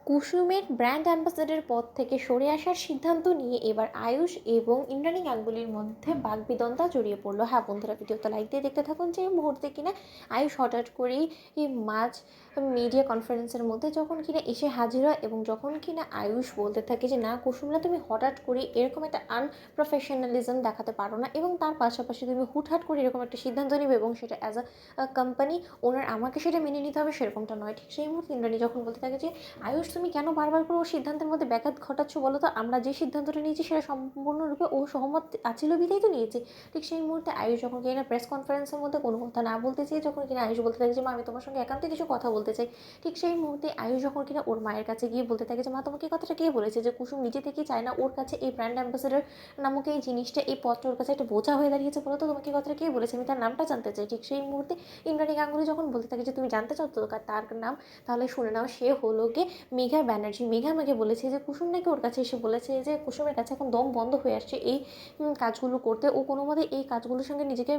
কুসুমের brand ambassador পদ থেকে সরে আসার সিদ্ধান্ত নিয়ে এবার আয়ুষ এবং ইন্দ্রাণী গাঙ্গুলির মধ্যে বাগবিতণ্ডা জড়িয়ে পড়লো। হ্যাঁ বন্ধুরা, ভিডিওটা লাইক দিয়ে দেখতে থাকুন। যে মুহূর্তে কিনা আয়ুষ হঠাৎ করেই এই মাঝ মিডিয়া কনফারেন্সের মধ্যে যখন কিনা এসে হাজির হয় এবং যখন কিনা আয়ুষ বলতে থাকে যে না কুসুমরা, তুমি হঠাৎ করে এরকম একটা আনপ্রফেশনালিজম দেখাতে পারো না, এবং তার পাশাপাশি তুমি হুটহাট করে এরকম একটা সিদ্ধান্ত নেবে এবং সেটা অ্যাজ আ কোম্পানি ওনার আমাকে সেটা মেনে নিতে হবে, সেরকমটা নয়। ঠিক সেই মুহূর্তে ইন্দ্রাণী যখন বলতে থাকে যে আয়ুষ, তুমি কেন বারবার করে ওর সিদ্ধান্তের মধ্যে ব্যাঘাত ঘটাচ্ছ বলো তো? আমরা যে সিদ্ধান্তটা নিয়েছি সেটা সম্পূর্ণরূপে ও সহমত আছিল বিধাই তো নিয়েছি। ঠিক সেই মুহূর্তে আয়ুষ যখন কিনা প্রেস কনফারেন্সের মধ্যে কোনো কথা না বলতে চেয়ে যখন কিনা আয়ুষ বলতে থাকে যে মা, আমি তোমার সঙ্গে একান্তে কিছু কথা বলতে চাই। ঠিক সেই মুহূর্তে আয়ুষ যখন কিনা ওর মায়ের কাছে গিয়ে বলতে থাকে যে মা, তোমাকে এই কথাটা কে বলেছে যে কুসুম নিজে থেকেই চায় না ওর কাছে এই ব্র্যান্ড অ্যাম্বাসেডর নামক এই জিনিসটা, এই পথটা ওর কাছে একটা বোঝা হয়ে দাঁড়িয়েছে, বলো তো তোমাকে এই কথাটা কে বলেছে? আমি তার নামটা জানতে চাই। ঠিক সেই মুহূর্তে ইন্দ্রাণী গাঙ্গুলি যখন বলতে থাকে যে তুমি জানতে চাও তো তার নাম, তাহলে শুনে নাও, সে হলো গিয়ে মেঘা ব্যানার্জি। মেঘা আমাকে বলেছে যে কুসুম নাকি ওর কাছে এসে বলেছে যে কুসুমের কাছে এখন দম বন্ধ হয়ে আসছে এই কাজগুলো করতে। ও কোনো মতে এই কাজগুলোর সঙ্গে নিজেকে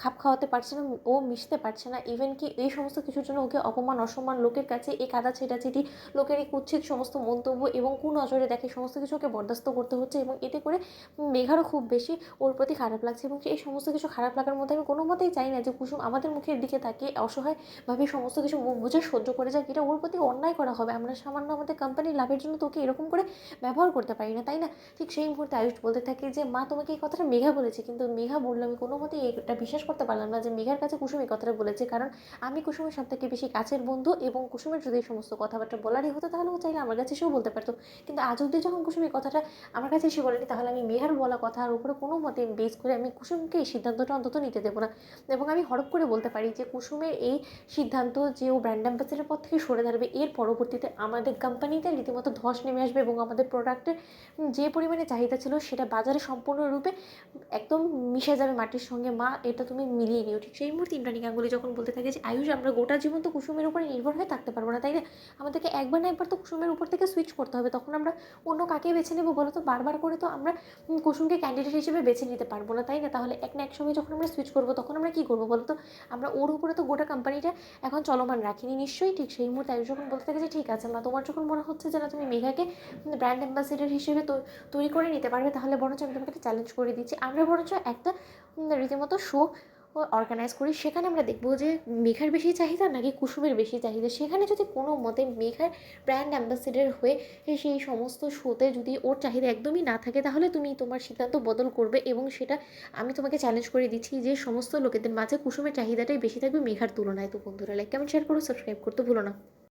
খাপ খাওয়াতে পারছে না, ও মিশতে পারছে না। ইভেন কি এই সমস্ত কিছুর জন্য ওকে অপমান অসম্মান, লোকের কাছে এই কাদা ছেটাছেটি, লোকের এই কুৎসিত সমস্ত মন্তব্য এবং কুনজরে দেখে সমস্ত কিছু ওকে বরদাস্ত করতে হচ্ছে, এবং এতে করে মেঘারও খুব বেশি ওর প্রতি খারাপ লাগছে। এবং এই সমস্ত কিছু খারাপ লাগার মধ্যে আমি কোনো মতেই চাই না যে কুসুম আমাদের মুখের দিকে তাকিয়ে অসহায়ভাবে সমস্ত কিছু মুখ বুঝে সহ্য করে যাক। এটা ওর প্রতি অন্যায় করা হবে। আমরা সামান্য আমাদের কোম্পানির লাভের জন্য তোকে এরকম করে ব্যবহার করতে পারি না, তাই না? ঠিক সেই মুহূর্তে আয়ুষ বলতে থাকে যে মা, তোমাকে এই কথাটা মেঘা বলেছে। কিন্তু মেঘা বললো, আমি কোনো মতেই এটা বিশ্বাস করতে পারলাম না যে মেঘার কাছে কুসুম এই কথাটা বলেছে, কারণ আমি কুসুমের সব থেকে বেশি কাছের বন্ধু, এবং কুসুমের যদি এই সমস্ত কথাবার্তা বলারই হতো তাহলে ও চাইলে আমার কাছে এসেও বলতে পারতো। কিন্তু আজ অব্দি যখন কুসুম এই কথাটা আমার কাছে এসে বলেনি, তাহলে আমি মেঘার বলা কথার উপরে কোনো মতে বেস করে আমি কুসুমকে এই সিদ্ধান্তটা অন্তত নিতে দেবো না। এবং আমি হরপ করে বলতে পারি যে কুসুমের এই সিদ্ধান্ত যে ও ব্র্যান্ড অ্যাম্বাসেডারের পর থেকে সরে দাঁড়াবে, এর পরবর্তীতে আমাদের কোম্পানিতে রীতিমতো ধস নেমে আসবে, এবং আমাদের প্রোডাক্টের যে পরিমাণে চাহিদা ছিল সেটা বাজারে সম্পূর্ণরূপে একদম মিশে যাবে মাটির সঙ্গে। মা, এটা তুমি মিলিয়ে নিও। ঠিক সেই মুহূর্তে ইন্দ্রাণী গাঙ্গুলি যখন বলতে থাকে যে আয়ুষ, আমরা গোটা জীবন তো কুসুমের উপরে নির্ভর হয়ে থাকতে পারবো না, তাই না? আমাদেরকে একবার না একবার তো কুসুমের উপর থেকে সুইচ করতে হবে। তখন আমরা অন্য কাকে বেছে নেবো বলো তো? বারবার করে তো আমরা কুসুমকে ক্যান্ডিডেট হিসেবে বেছে নিতে পারবো না, তাই না? তাহলে এক না এক সময় যখন আমরা সুইচ করবো তখন আমরা কী করবো বলো তো? আমরা ওর উপরে তো গোটা কোম্পানিটা এখন চলমান রাখিনি নিশ্চয়ই। ঠিক সেই মুহূর্তে আয়ুষ যখন বলতে থাকে যে ঠিক আছে মা, তোমার যখন মনে হচ্ছে যে না তুমি মেঘাকে ব্র্যান্ড অ্যাম্বাসেডর হিসেবে তৈরি করে নিতে পারবে, তাহলে বরঞ্চ আমি তোমাকে একটা চ্যালেঞ্জ করে দিচ্ছি। আমরা বরঞ্চ একটা রীতিমতো শো অর্গানাইজ করি, সেখানে আমরা দেখবো যে মেঘার বেশি চাহিদা নাকি কুসুমের বেশি চাহিদা। সেখানে যদি কোনো মতে মেঘার ব্র্যান্ড অ্যাম্বাসেডর হয়ে সেই সমস্ত শোতে যদি ওর চাহিদা একদমই না থাকে, তাহলে তুমি তোমার সিদ্ধান্ত বদল করবে, এবং সেটা আমি তোমাকে চ্যালেঞ্জ করে দিচ্ছি যে সমস্ত লোকেদের মাঝে কুসুমের চাহিদাটাই বেশি থাকবে মেঘার তুলনায়। তো বন্ধুরা, লাইক কমেন্ট শেয়ার করো, সাবস্ক্রাইব করতে ভুলো না।